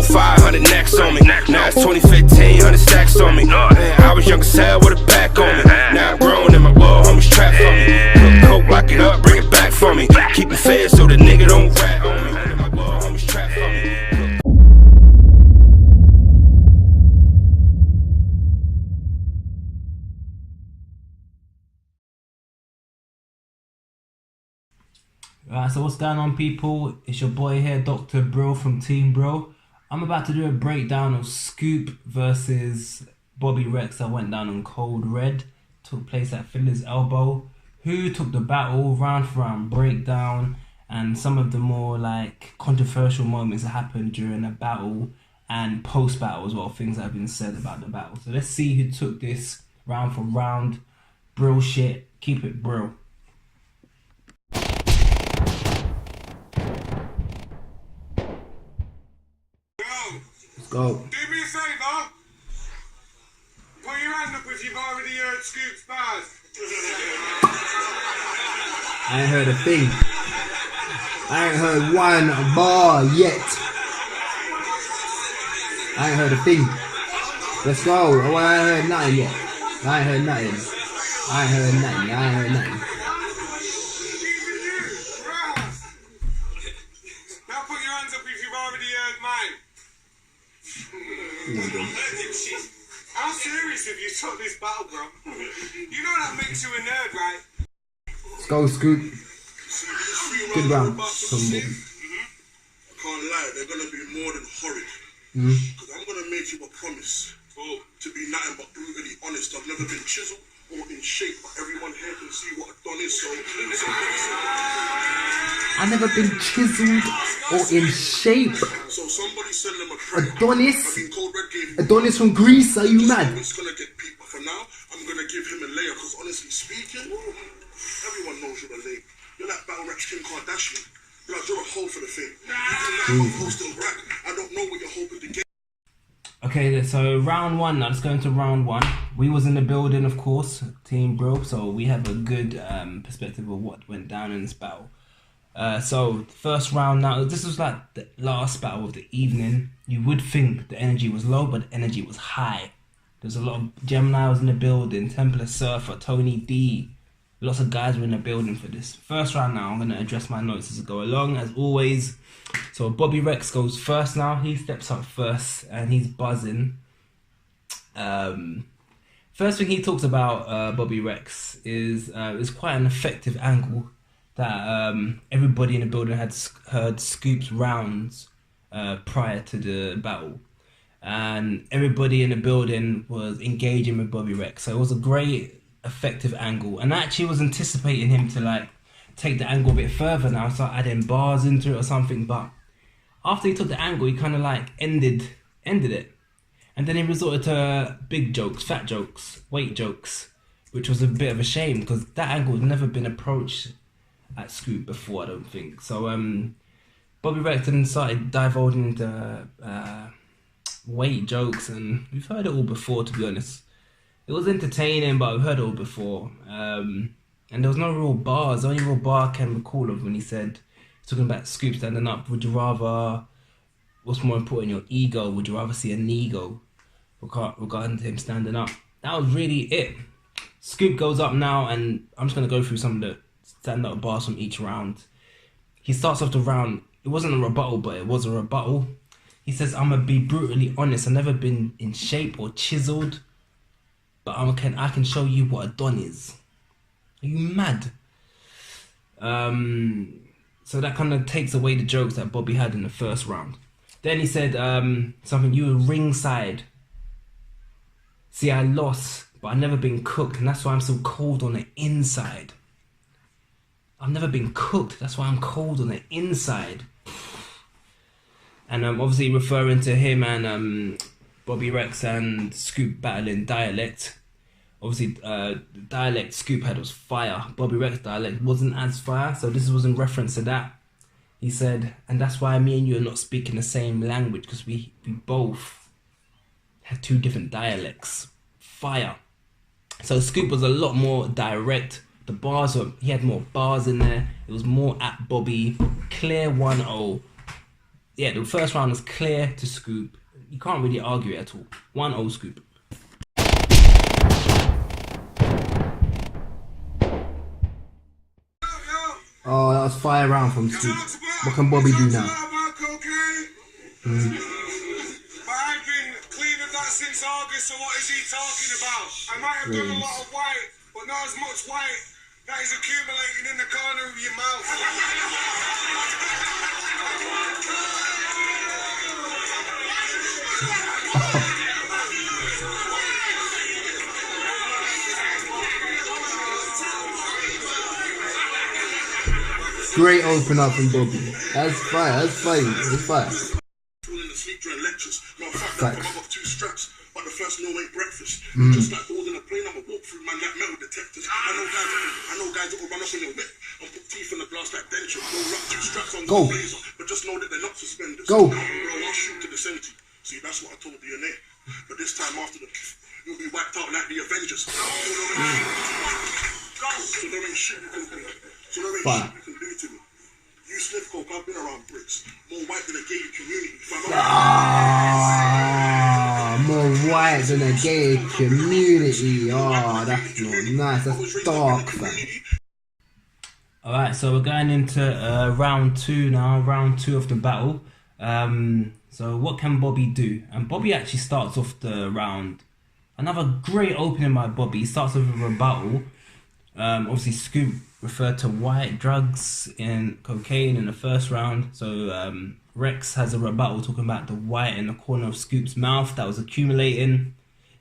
500 necks on me. Now it's 2015, 100 stacks on me. Man, I was young as hell with a pack on me. Now I'm grown and my little homies trap for me. Cook, coke, lock it up, bring it back for me. Keep it fed so the nigga don't rat on me. My little homies trap for me. Right, so what's going on, people? It's your boy here, Dr. Bril from Team Bril. I'm about to do a breakdown of Scoop versus Bobby Rex that went down on Code Red. Took place at Philly's Elbow. Who took the battle, round for round breakdown, and some of the more like controversial moments that happened during a battle and post-battle as well, things that have been said about the battle. So let's see who took this round for round. Bril shit, keep it Bril. Let's go. Do me a favour. Put your hand up if you've already heard Scoop's bars. I ain't heard a thing. I ain't heard one bar yet. I ain't heard a thing. Let's go. Oh, I ain't heard nothing yet. I ain't heard nothing. I ain't heard nothing. I ain't heard nothing. Now put your hands up if you've already heard mine. How serious have you took this battle, bro? You know that makes you a nerd, right? Let's go, Scoop. Good round. I can't lie, they're gonna be more than horrid. Because I'm gonna make you a promise to be nothing but brutally honest. I've never been chiseled or in shape, but everyone here can see what I've done is. So I've never been chiseled or in shape. So somebody send them a prayer. Adonis? I mean, Code Red gave Adonis from Greece, are you mad? It's gonna get peaked, but for now, I'm gonna give him a layer. Because honestly speaking, everyone knows you're a lame. You're like Battle Rex Kim Kardashian. You're a hoe for the thing. You can post and brag. I don't know what you're hoping to get. Okay, so round one now. Let's go into round one. We was in the building, of course, Team Bril, so we have a good perspective of what went down in this battle. So first round now, this was like the last battle of the evening. You would think the energy was low, but the energy was high. There's a lot of Gemini was in the building, Templar Surfer, Tony D. Lots of guys were in the building for this. First round now, I'm going to address my notes as I go along, as always. So Bobby Rex goes first now. He steps up first and he's buzzing. First thing he talks about, Bobby Rex, is quite an effective angle that everybody in the building had heard Scoop's rounds prior to the battle. And everybody in the building was engaging with Bobby Rex. So it was a great effective angle, and I actually was anticipating him to like take the angle a bit further now, start adding bars into it or something, but after he took the angle, he kind of like ended it, and then he resorted to big jokes, fat jokes, weight jokes, which was a bit of a shame because that angle had never been approached at Scoop before, I don't think. So Bobby Rex then started divulging into weight jokes, and we've heard it all before, to be honest. It was entertaining, but I've heard it all before. And there was no real bars. The only real bar I can recall of when he said, talking about Scoop standing up, would you rather, what's more important, your ego? Would you rather see an ego regarding him standing up? That was really it. Scoop goes up now, and I'm just going to go through some of the stand-up bars from each round. He starts off the round, it wasn't a rebuttal, but it was a rebuttal. He says, I'm going to be brutally honest. I've never been in shape or chiseled, but I can show you what a don is. Are you mad? So that kind of takes away the jokes that Bobby had in the first round. Then he said something, you were ringside. See, I lost, but I've never been cooked, and that's why I'm so cold on the inside. I've never been cooked, that's why I'm cold on the inside. And obviously referring to him and Bobby Rex and Scoop battling dialect. Obviously, the dialect Scoop had was fire. Bobby Rex dialect wasn't as fire, so this was in reference to that. He said, and that's why me and you are not speaking the same language, because we both had two different dialects. Fire. So Scoop was a lot more direct. The bars were, he had more bars in there. It was more at Bobby. Clear 1-0. yeah, the first round was clear to Scoop. You can't really argue it at all. 1-0 Scoop. Oh, that was fire round from Scoop. What can Bobby do now? But I've been cleaning that since August, so what is he talking about? I might have done a lot of white, but not as much white that is accumulating in the corner of your mouth. Great open up from Bobby. That's fire. That's fire. That's fire. Falling asleep during lectures. No, fuck Facts. that. I've got 2 straps, but the first meal ain't breakfast. Just like holding a plane, I'ma walk through man like metal detectors. I know guys that will run up in your whip and put teeth in the glass like dentures. Roll up 2 straps on the blazer, but just know that they're not suspenders. Go. Bro, I'll shoot to the center. See, that's what I told DNA. But this time after the you'll be wiped out like the Avengers. So there ain't shit you can do. So there ain't shit you can do to me. You sniff coke, I've been around bricks. More white than a gated community. More white than a gay community. Oh, that's not nice. That's dark, man. Alright, so we're going into round 2 now. Round 2 of the battle. So what can Bobby do? And Bobby actually starts off the round. Another great opening by Bobby. He starts with a rebuttal. Obviously, Scoop referred to white drugs and cocaine in the first round. So Rex has a rebuttal talking about the white in the corner of Scoop's mouth that was accumulating.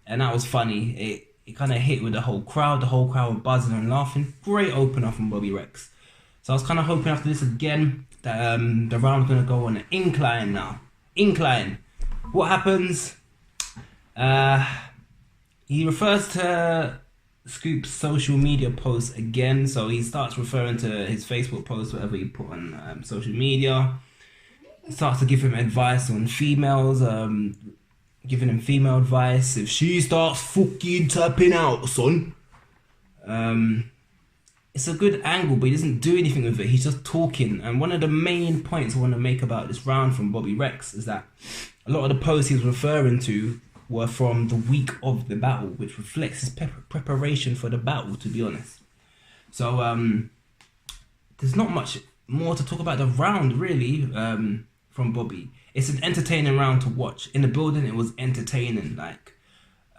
And that was funny. It kind of hit with the whole crowd. The whole crowd were buzzing and laughing. Great opener from Bobby Rex. So I was kind of hoping after this again that the round's going to go on an incline now. Incline. What happens? He refers to Scoop's social media posts again, so he starts referring to his Facebook posts, whatever he put on social media. He starts to give him advice on females, giving him female advice. If she starts fucking tapping out, son. It's a good angle, but he doesn't do anything with it. He's just talking. And one of the main points I want to make about this round from Bobby Rex is that a lot of the posts he's referring to were from the week of the battle, which reflects his preparation for the battle, to be honest. So there's not much more to talk about the round, really, from Bobby. It's an entertaining round to watch. In the building, it was entertaining. Like,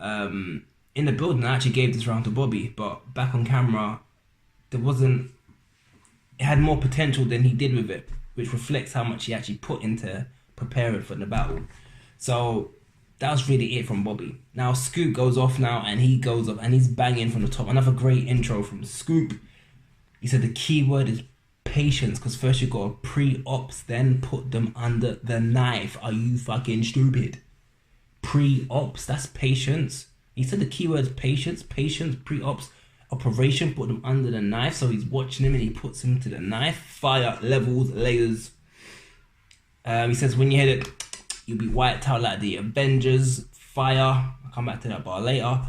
in the building, I actually gave this round to Bobby, but back on camera, it had more potential than he did with it, which reflects how much he actually put into preparing for the battle. So that was really it from Bobby. Now Scoop goes off now, and he goes up and he's banging from the top. Another great intro from Scoop. He said the key word is patience, because first you got to pre-ops, then put them under the knife. Are you fucking stupid? Pre-ops, that's patience. He said the key word is patience, pre-ops, operation, put them under the knife. So he's watching him and he puts him to the knife. Fire, levels, layers. He says when you hit it, you'll be wiped out like the Avengers. Fire. I'll come back to that bar later.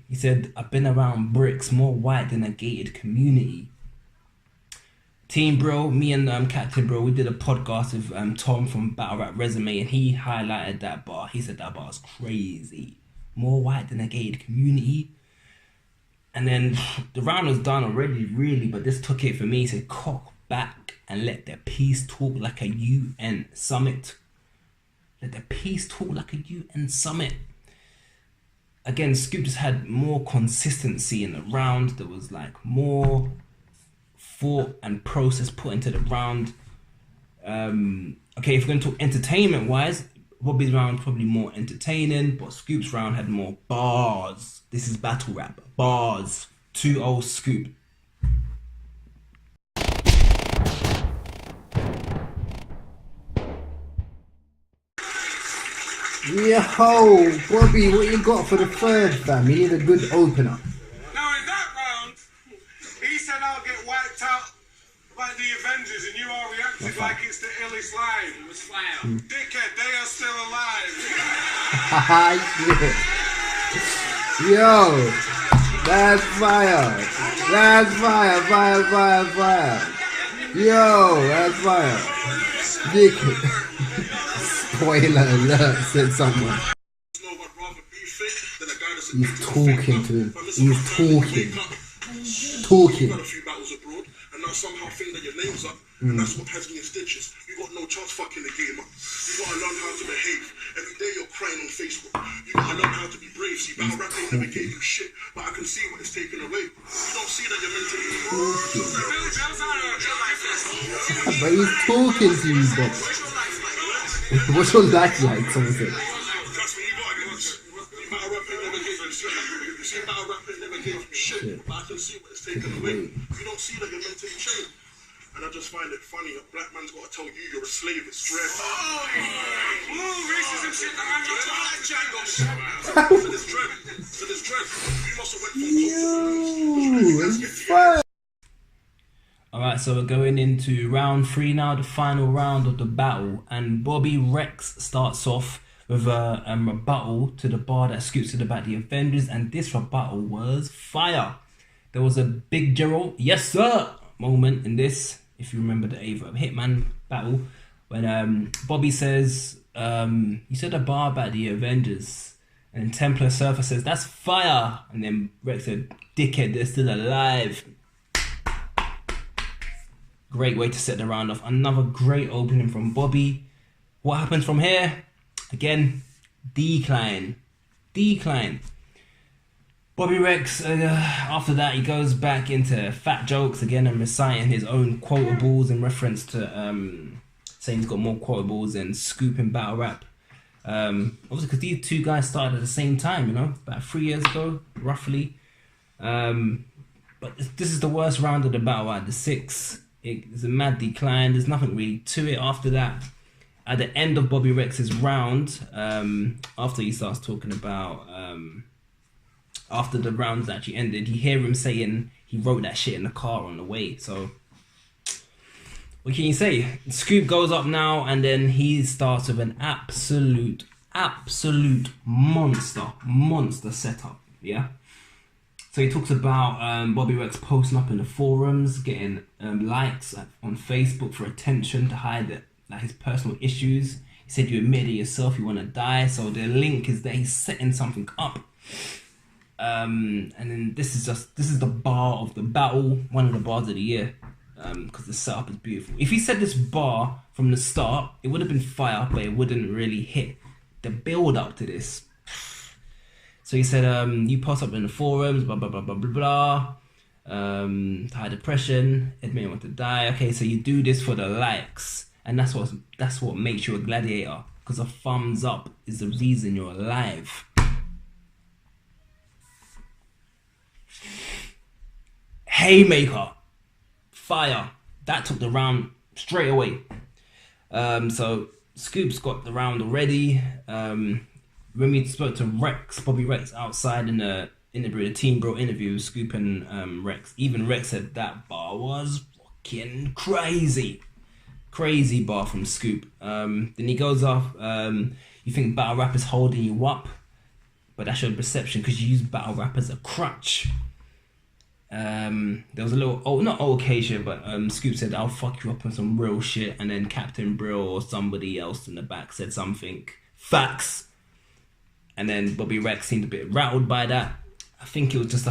He said, I've been around bricks, more white than a gated community. Team Bril, me and Captain Bril, we did a podcast with Tom from Battle Rap Resume, and he highlighted that bar. He said that bar is crazy. More white than a gated community. And then the round was done already, really, but this took it for me. He said, cock back and let the peace talk like a UN summit. Let the peace talk like a UN summit. Again, Scoop just had more consistency in the round. There was like more thought and process put into the round. Okay, if we're going to talk entertainment wise, Bobby's round probably more entertaining, but Scoop's round had more bars. This is battle rap. Bars. 2-0 Scoop. Yo, Bobby, what you got for the third, fam? You need a good opener. Now in that round, he said I'll get wiped out like the Avengers, and you all reacted like it's the illest line. It was fire. Dickhead, they are still alive. Yo, that's fire. That's fire, fire, fire, fire. Yo, that's fire. Spoiler alert, said someone. No, I'd rather be fit than a guy that's He's talking to him. He's talking. Talking. You've had a few battles abroad, and now somehow think that your name's up, and that's what has me in stitches. You got no chance fucking the game up. You gotta learn how to behave. Every day you're crying on Facebook. You gotta learn how to be brave. See, battle rap ain't never gave you shit, but I can see what it's taken away. You don't see that you're mentally. But he's talking to you, Bob. What's your life like? Someone said. Trust me, you gotta get on it. Battle rap ain't never gave you shit. You see, battle rap ain't never gave you shit, but I can see what it's taken away. You don't see that you're mentally trained. And I just find it funny, a black man's got to tell you you're a slave, it's dread. Racism shit, man. So there's dread. You must have went from It's fun. Alright, so we're going into round 3 now, the final round of the battle. And Bobby Rex starts off with a rebuttal to the bar that scoops to the back the Avengers. And this rebuttal was fire. There was a big Gerald, yes sir, moment in this. If you remember the Ava Hitman battle, when Bobby says, you said a bar about the Avengers, and Templar Surfer says, that's fire, and then Rex said, dickhead, they're still alive. Great way to set the round off. Another great opening from Bobby. What happens from here? Again, decline. Bobby Rex, after that, he goes back into fat jokes again and reciting his own quotables in reference to saying he's got more quotables than Scoop in battle rap. Obviously, because these two guys started at the same time, you know, about 3 years ago, roughly. But this is the worst round of the battle out of the 6. It's a mad decline. There's nothing really to it after that. At the end of Bobby Rex's round, after he starts talking about... after the rounds actually ended, you hear him saying he wrote that shit in the car on the way. So, what can you say? Scoop goes up now, and then he starts with an absolute monster setup. Yeah. So he talks about Bobby Rex posting up in the forums, getting likes on Facebook for attention to hide his personal issues. He said you admitted yourself you want to die. So the link is that he's setting something up. And then this is the bar of the battle, one of the bars of the year, because the setup is beautiful. If he said this bar from the start, it would have been fire, but it wouldn't really hit the build up to this. So he said, you post up in the forums, blah blah blah blah blah blah, high depression, admit you want to die. Okay, so you do this for the likes, and that's what makes you a gladiator, because a thumbs up is the reason you're alive. Haymaker, fire. That took the round straight away. So Scoop's got the round already. When we spoke to Bobby Rex outside in the Team Bro interview, Scoop and Rex, even Rex said that bar was fucking crazy. Crazy bar from Scoop. Then he goes off, you think battle rap is holding you up, but that's your perception because you use battle rap as a crutch. There was a little, not occasion, but Scoop said, I'll fuck you up on some real shit, and then Captain Bril or somebody else in the back said something, facts. And then Bobby Rex seemed a bit rattled by that. I think it was just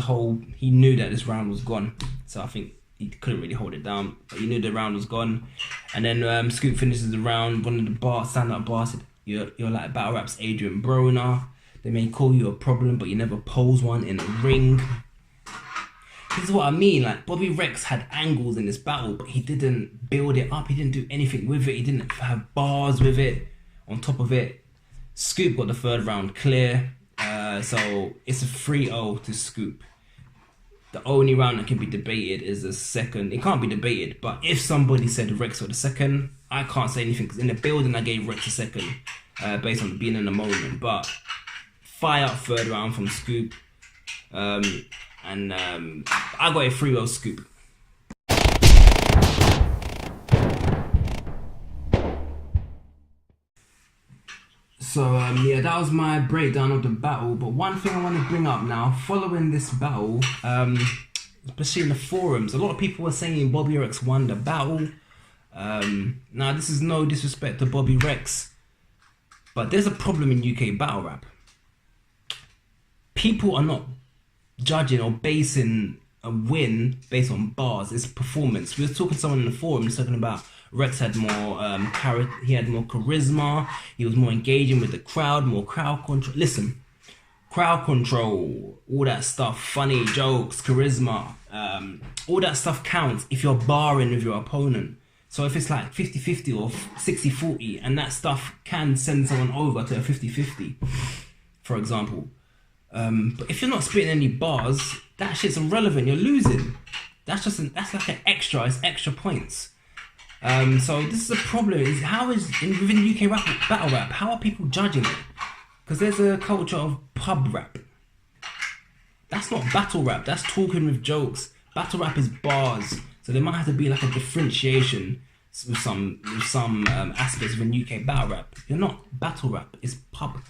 he knew that this round was gone, so I think he couldn't really hold it down, but he knew the round was gone. And then Scoop finishes the round, one of the stand-up bars said, you're like battle rap's Adrian Broner. They may call you a problem, but you never pose one in a ring. This is what I mean, like Bobby Rex had angles in this battle, but he didn't build it up, he didn't do anything with it, he didn't have bars with it, on top of it. Scoop got the third round clear, so it's a 3-0 to Scoop. The only round that can be debated is the second. It can't be debated, but if somebody said Rex for the second, I can't say anything, because in the building I gave Rex a second, based on being in the moment, but fire third round from Scoop. I got a 3-0 Scoop. So yeah, that was my breakdown of the battle. But one thing I want to bring up now, following this battle, especially in the forums, a lot of people were saying Bobby Rex won the battle. Now, this is no disrespect to Bobby Rex, but there's a problem in UK battle rap. People are not judging or basing a win based on bars. It's performance. We were talking to someone in the forum talking about Rex had more he had more charisma. He was more engaging with the crowd, more crowd control. Listen, crowd control, all that stuff, funny jokes, charisma, all that stuff counts if you're barring with your opponent. So if it's like 50-50 or 60-40, and that stuff can send someone over to a 50-50, for example. But if you're not spitting any bars, that shit's irrelevant. You're losing. That's like an extra. It's extra points. So this is a problem. Is how is within UK battle rap? How are people judging it? Because there's a culture of pub rap. That's not battle rap. That's talking with jokes. Battle rap is bars. So there might have to be like a differentiation with some aspects of a UK battle rap. You're not battle rap. It's pub.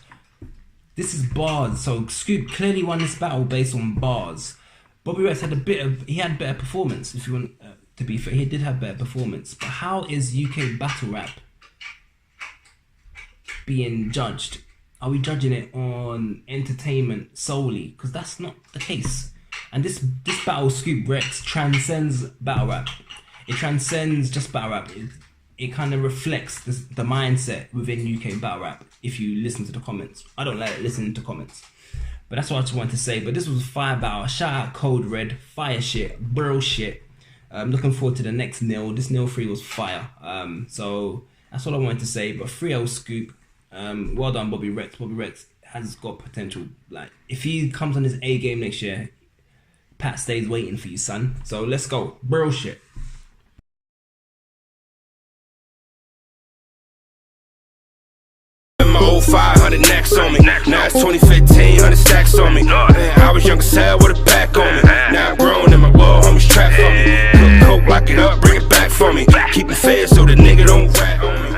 This is bars. So Scoop clearly won this battle based on bars. Bobby Rex had better performance. If you want to be fair, he did have better performance. But how is UK battle rap being judged? Are we judging it on entertainment solely? Because that's not the case. And this battle, Scoop Rex, transcends battle rap. It transcends just battle rap. It kind of reflects the mindset within UK battle rap. If you listen to the comments, I don't like listening to comments, but that's what I just wanted to say. But this was a fire battle. Shout out Code Red, fire shit, Bril shit. I'm looking forward to the next nil. This nil 3 was fire. So that's all I wanted to say. But 3-0 Scoop. Well done, Bobby Rex. Bobby Rex has got potential. Like if he comes on his A game next year, Pat stays waiting for you, son. So let's go, Bril shit. My 0500 next on me. Now it's 2015, 100 stacks on me. I was young as hell with a back on me. Now I'm grown and my little homies trap for me. Cook, coke, lock it up, bring it back for me. Keep it fair so the nigga don't rat on me.